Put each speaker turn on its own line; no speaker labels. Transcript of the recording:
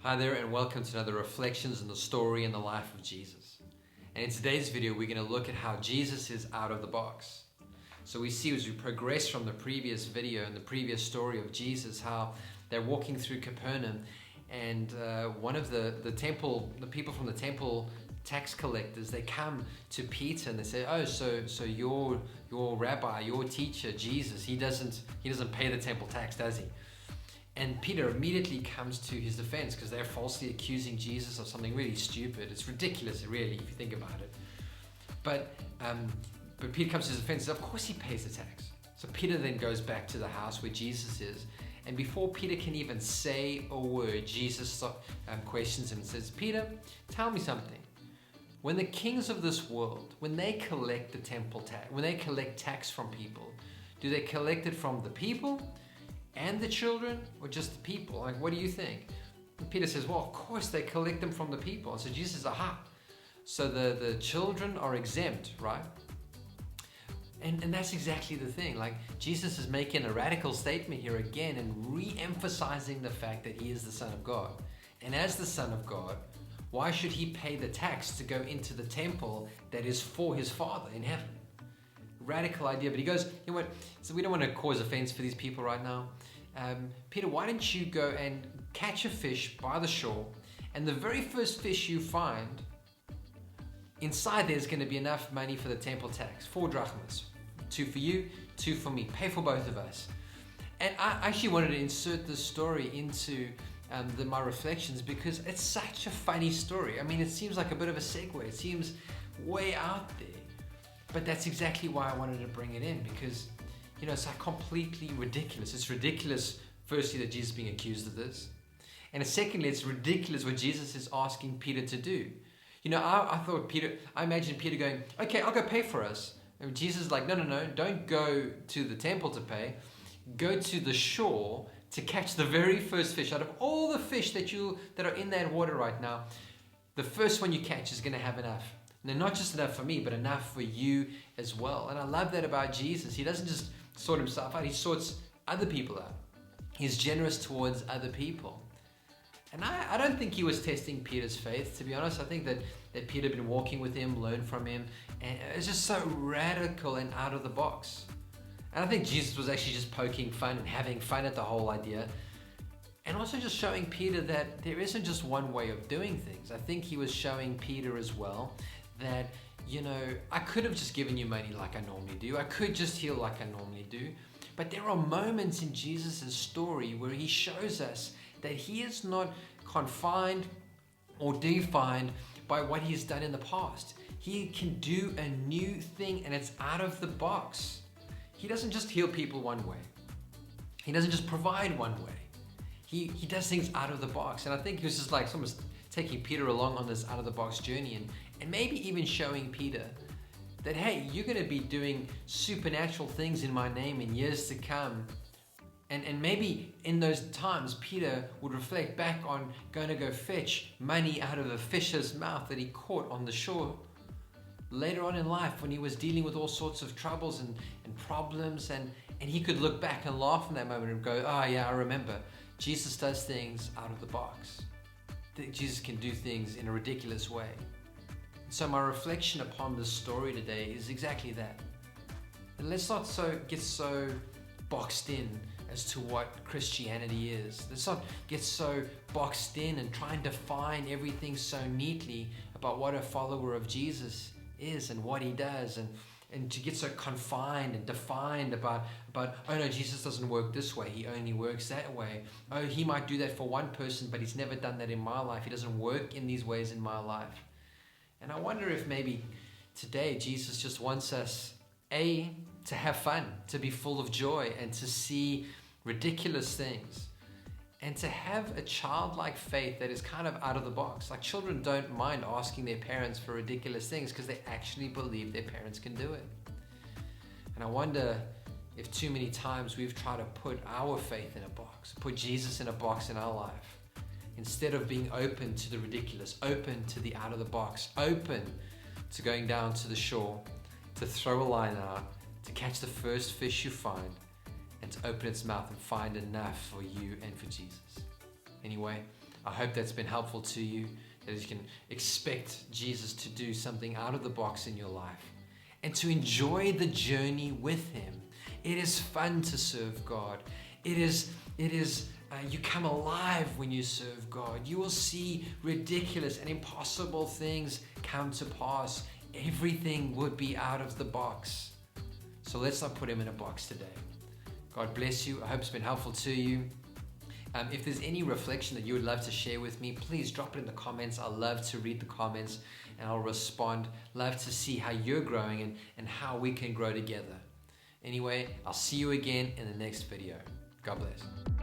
Hi there and welcome to another Reflections on the Story and the Life of Jesus. And in today's video we're going to look at how Jesus is out of the box. So we see as we progress from the previous video and the previous story of Jesus how they're walking through Capernaum and one of the people from the temple tax collectors, they come to Peter and they say, oh, so your rabbi, your teacher, Jesus, he doesn't pay the temple tax, does he? And Peter immediately comes to his defense because they're falsely accusing Jesus of something really stupid. It's ridiculous, really, if you think about it. But Peter comes to his defense and says, of course he pays the tax. So Peter then goes back to the house where Jesus is. And before Peter can even say a word, Jesus questions him and says, Peter, tell me something. When the kings of this world, when they collect the temple tax, when they collect tax from people, do they collect it from the people and the children, or just the people? Like, what do you think? And Peter says, well, of course they collect them from the people. And so Jesus says, aha. So the children are exempt, right? And that's exactly the thing. Like, Jesus is making a radical statement here again and re-emphasizing the fact that he is the Son of God. And as the Son of God, why should he pay the tax to go into the temple that is for his Father in heaven? Radical idea. But he goes, you know what, so we don't want to cause offense for these people right now. Peter, why don't you go and catch a fish by the shore, and the very first fish you find, inside there's going to be enough money for the temple tax, 4 drachmas, 2 for you, 2 for me, pay for both of us. And I actually wanted to insert this story into my reflections because it's such a funny story. I mean, it seems like a bit of a segue. It seems way out there. But that's exactly why I wanted to bring it in, because, you know, it's like completely ridiculous. It's ridiculous, firstly, that Jesus is being accused of this. And secondly, it's ridiculous what Jesus is asking Peter to do. You know, I imagined Peter going, okay, I'll go pay for us. And Jesus is like, no, don't go to the temple to pay. Go to the shore to catch the very first fish. Out of all the fish that are in that water right now, the first one you catch is going to have enough. And not just enough for me, but enough for you as well. And I love that about Jesus. He doesn't just sort himself out, he sorts other people out. He's generous towards other people. And I don't think he was testing Peter's faith, to be honest. I think that Peter had been walking with him, learned from him, and it's just so radical and out of the box. And I think Jesus was actually just poking fun and having fun at the whole idea. And also just showing Peter that there isn't just one way of doing things. I think he was showing Peter as well that, you know, I could have just given you money like I normally do. I could just heal like I normally do. But there are moments in Jesus' story where he shows us that he is not confined or defined by what he's done in the past. He can do a new thing and it's out of the box. He doesn't just heal people one way. He doesn't just provide one way. He does things out of the box. And I think he was just like almost taking Peter along on this out of the box journey and maybe even showing Peter that, hey, you're going to be doing supernatural things in my name in years to come. And maybe in those times, Peter would reflect back on going to go fetch money out of a fish's mouth that he caught on the shore later on in life when he was dealing with all sorts of troubles and problems. And he could look back and laugh in that moment and go, oh yeah, I remember. Jesus does things out of the box. Jesus can do things in a ridiculous way. So my reflection upon this story today is exactly that. And let's not get so boxed in as to what Christianity is. Let's not get so boxed in and try and define everything so neatly about what a follower of Jesus is and what he does, and to get so confined and defined about, oh no, Jesus doesn't work this way, he only works that way. Oh, he might do that for one person, but he's never done that in my life. He doesn't work in these ways in my life. And I wonder if maybe today Jesus just wants us, to have fun, to be full of joy, and to see ridiculous things, and to have a childlike faith that is kind of out of the box. Like, children don't mind asking their parents for ridiculous things because they actually believe their parents can do it. And I wonder if too many times we've tried to put our faith in a box, put Jesus in a box in our life, instead of being open to the ridiculous, open to the out of the box, open to going down to the shore, to throw a line out, to catch the first fish you find, and to open its mouth and find enough for you and for Jesus. Anyway, I hope that's been helpful to you, that you can expect Jesus to do something out of the box in your life and to enjoy the journey with Him. It is fun to serve God. You come alive when you serve God. You will see ridiculous and impossible things come to pass. Everything would be out of the box. So let's not put Him in a box today. God bless you. I hope it's been helpful to you. If there's any reflection that you would love to share with me, please drop it in the comments. I love to read the comments and I'll respond. Love to see how you're growing and how we can grow together. Anyway, I'll see you again in the next video. God bless.